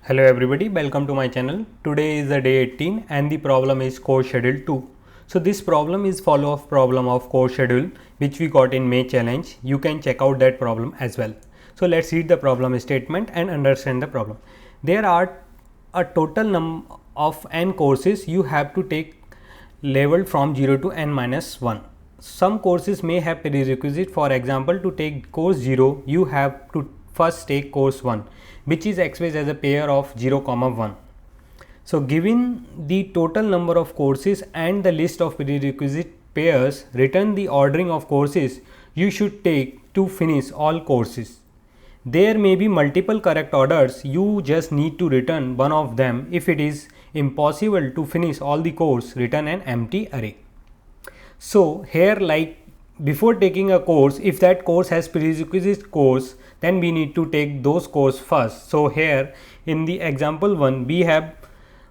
Hello everybody, welcome to my channel. Today is the day 18 and the problem is course schedule 2. So this problem is follow up problem of course schedule which we got in May challenge. You can check out that problem as well. So let's read the problem statement and understand the problem. There are a total number of n courses you have to take leveled from 0 to n minus 1. Some courses may have prerequisite. For example, to take course 0 you have to first take course 1 which is expressed as a pair of 0 comma 1. So given the total number of courses and the list of prerequisite pairs, return the ordering of courses you should take to finish all courses. There may be multiple correct orders, you just need to return one of them. If it is impossible to finish all the course, return an empty array. So here, like before taking a course, if that course has prerequisite course, then we need to take those course first. So here in the example 1 we have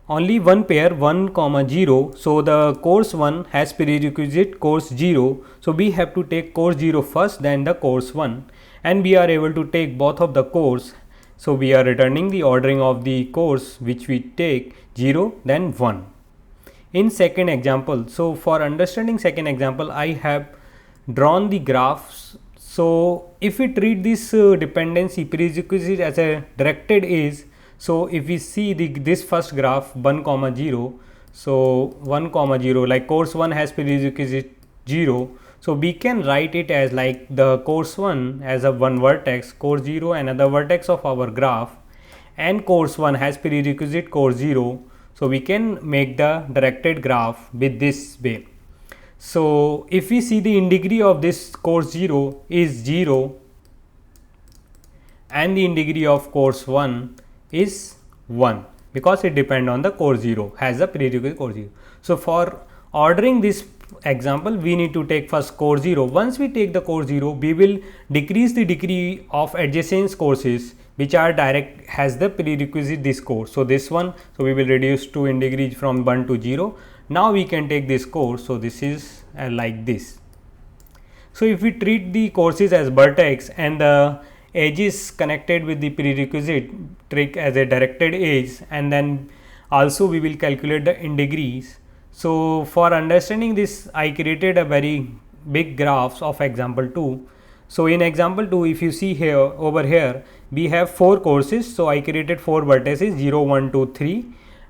only one pair 1 comma 0. So the course 1 has prerequisite course 0. So we have to take course 0 first, then the course 1, and we are able to take both of the course. So we are returning the ordering of the course which we take 0 then 1. In second example, so for understanding second example, I have drawn the graphs. So if we treat this dependency prerequisite as a directed edge, so if we see this first graph 1 comma 0, so 1 comma 0, like course 1 has prerequisite 0, so we can write it as like the course 1 as a one vertex, course 0 another vertex of our graph, and course 1 has prerequisite course 0. So we can make the directed graph with this way. So if we see the degree of this course 0 is 0 and the degree of course 1 is 1 because it depends on the course 0, has the prerequisite course 0. So for ordering this example, we need to take first course 0. Once we take the course 0, we will decrease the degree of adjacent courses which are direct has the prerequisite this course. So this one, so we will reduce to in degree from 1 to 0. Now we can take this course. So this is like this. So if we treat the courses as vertex and the edges connected with the prerequisite trick as a directed edge, and then also we will calculate the in degrees. So for understanding this, I created a very big graphs of example 2. So in example 2, if you see here over here, we have 4 courses. So I created 4 vertices 0, 1, 2, 3,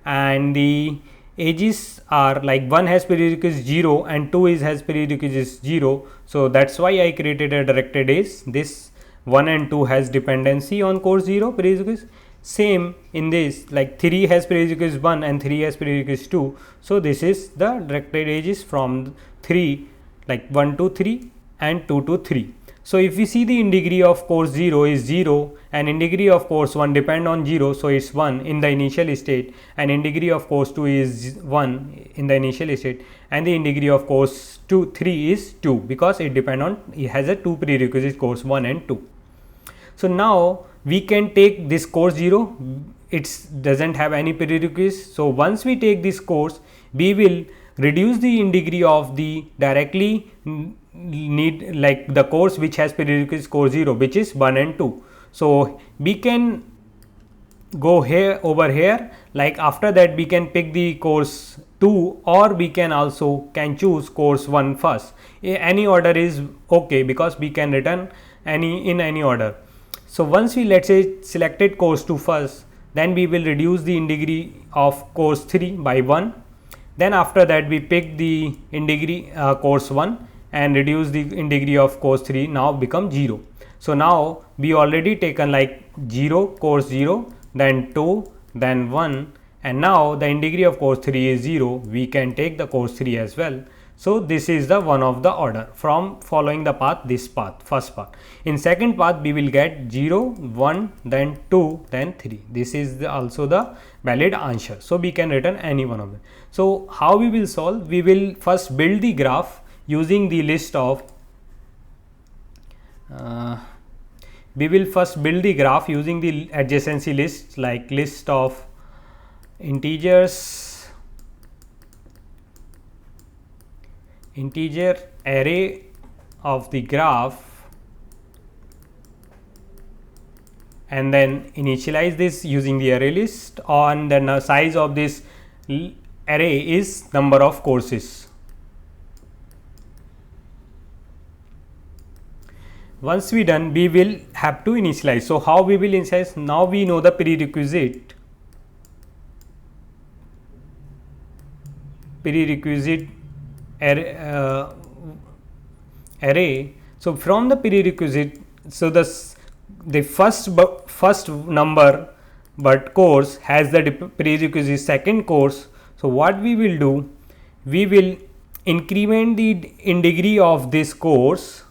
and the edges are like 1 has prerequisite 0 and 2 has prerequisite 0. So that's why I created a directed edge. This 1 and 2 has dependency on course 0 prerequisite. Same in this, like 3 has prerequisite 1 and 3 has prerequisite 2. So this is the directed edges from 3, like 1 to 3 and 2 to 3. So if we see the in degree of course 0 is 0 and in degree of course 1 depend on 0, so it's 1 in the initial state, and in degree of course 2 is 1 in the initial state, and the in degree of course 3 is 2 because it depend on, it has a 2 prerequisite course 1 and 2. So now we can take this course 0, it doesn't have any prerequisite. So once we take this course, we will reduce the in degree of the directly need like the course which has prerequisite course 0, which is 1 and 2. So we can go here over here, like after that we can pick the course 2, or we can also choose course 1 first. Any order is okay because we can return any order. So once we, let's say, selected course 2 first, then we will reduce the in degree of course 3 by 1. Then after that we pick the in degree course 1 and reduce the in degree of course 3, now become 0. So now we already taken like 0 course 0, then 2, then 1, and now the in degree of course 3 is 0. We can take the course 3 as well. So this is the one of the order from following the path, this path, first path. In second path we will get 0, 1, then 2, then 3. This is also the valid answer. So we can return any one of them. So how we will solve? We will first build the graph using the list of we will first build the graph using the adjacency list, like list of integer array of the graph and then initialize this using the array list, and then the size of this array is number of courses. Once we done, we will have to initialize. So how we will initialize? Now we know the prerequisite array. So from the prerequisite, so the first number but course has the prerequisite second course. So what we will do, we will increment the in degree of this course.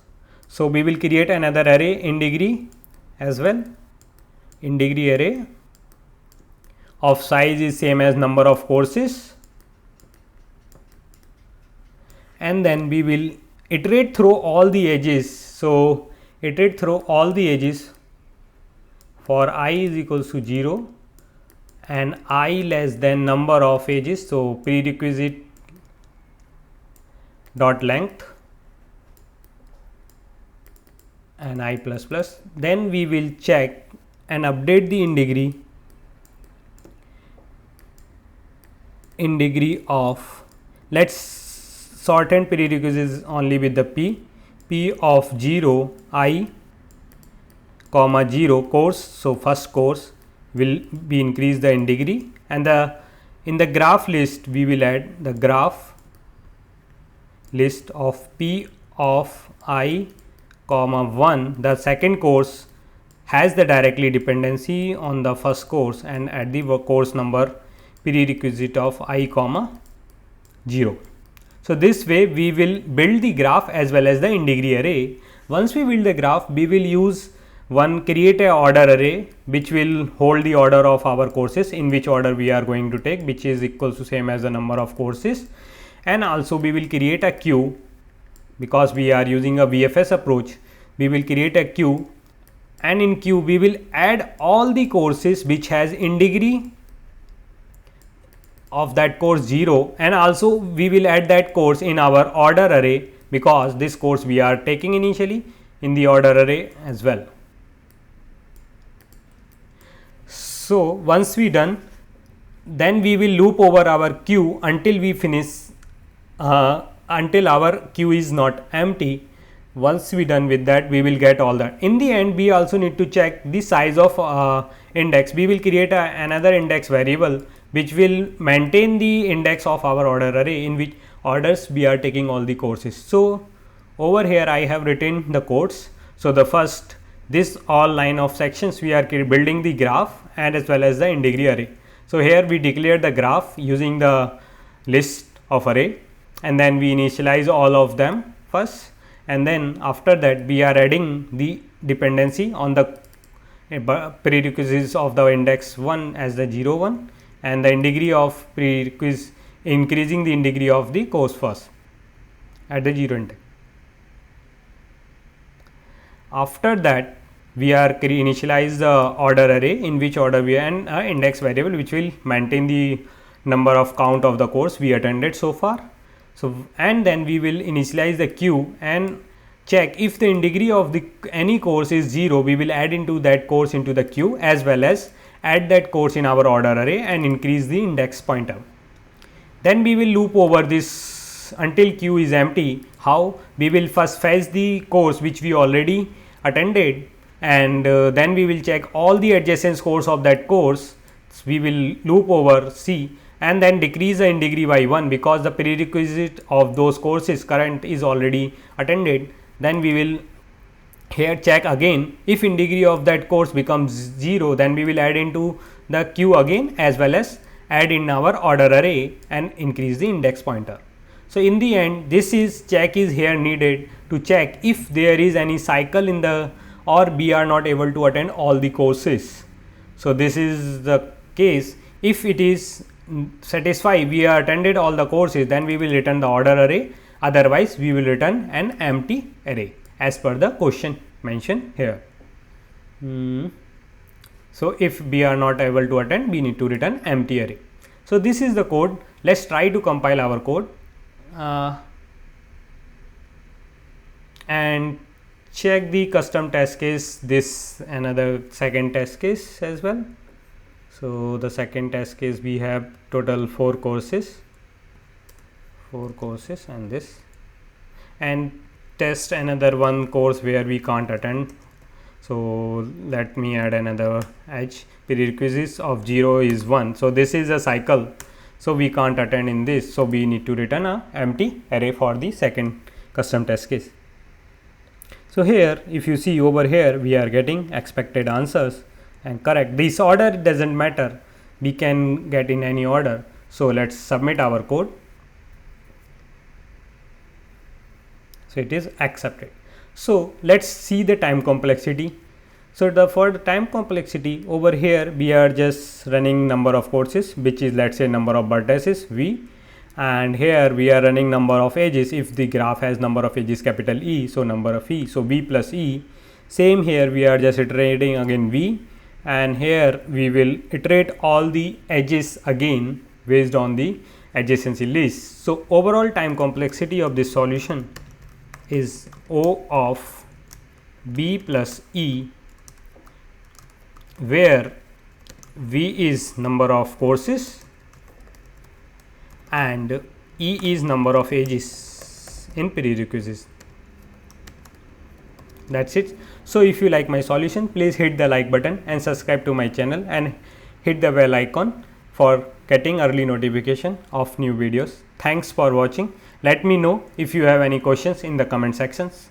So we will create another array in degree as well, in degree array of size is same as number of courses, and then we will iterate through all the edges. So iterate through all the edges for I is equals to 0 and I less than number of edges. So prerequisite dot length and I plus plus. Then we will check and update the in degree of, let's sort and prerequisites only with the p of 0 I comma 0 course. So first course will be increase the in degree, and in the graph list we will add the graph list of p of I comma 1. The second course has the directly dependency on the first course, and at the course number prerequisite of I comma 0. So this way we will build the graph as well as the in degree array. Once we build the graph, we will use create a order array which will hold the order of our courses, in which order we are going to take, which is equals to same as the number of courses. And also we will create a queue, because we are using a VFS approach. We will create a queue, and in queue we will add all the courses which has in degree of that course 0, and also we will add that course in our order array, because this course we are taking initially in the order array as well. So once we done, then we will loop over our queue until we finish, until our queue is not empty. Once we done with that, we will get all that. In the end, we also need to check the size of index. We will create another index variable which will maintain the index of our order array, in which orders we are taking all the courses. So over here I have written the codes. So the first, this all line of sections we are building the graph and as well as the in degree array. So here we declare the graph using the list of array, and then we initialize all of them first, and then after that we are adding the dependency on the prerequisites of the index 1 as the 0 1, and the in degree of prerequisite increasing the in degree of the course first at the 0 index. After that we are initialize the order array, in which order we and index variable which will maintain the number of count of the course we attended so far. So and then we will initialize the queue and check if the in degree of the any course is 0, we will add into that course into the queue, as well as add that course in our order array and increase the index pointer. Then we will loop over this until queue is empty. How? We will first fetch the course which we already attended, and then we will check all the adjacent scores of that course. So we will loop over C and then decrease the in degree by 1, because the prerequisite of those courses current is already attended. Then we will here check again, if in degree of that course becomes 0, then we will add into the queue again, as well as add in our order array and increase the index pointer. So in the end, this is check is here needed to check if there is any cycle in the, or we are not able to attend all the courses. So this is the case. If it is satisfied, we are attended all the courses, then we will return the order array. Otherwise we will return an empty array as per the question mentioned here. So if we are not able to attend, we need to return empty array. So this is the code. Let's try to compile our code and check the custom test case, this another second test case as well. So the second test case, we have total 4 courses and this, and test another one course where we can't attend. So let me add another edge. Prerequisites of 0 is 1. So this is a cycle, so we can't attend in this, so we need to return a empty array for the second custom test case. So here, if you see over here, we are getting expected answers and correct. This order doesn't matter, we can get in any order. So let's submit our code. So it is accepted. So let's see the time complexity. So for the time complexity, over here we are just running number of courses, which is, let's say, number of birthdays is v, and here we are running number of edges. If the graph has number of edges capital E, so number of E, so v plus E. Same here, we are just iterating again v, and here we will iterate all the edges again based on the adjacency list. So overall time complexity of this solution is O of b plus E, where v is number of courses and E is number of edges in prerequisites. That's it. So if you like my solution, please hit the like button and subscribe to my channel and hit the bell icon for getting early notification of new videos. Thanks for watching. Let me know if you have any questions in the comment sections.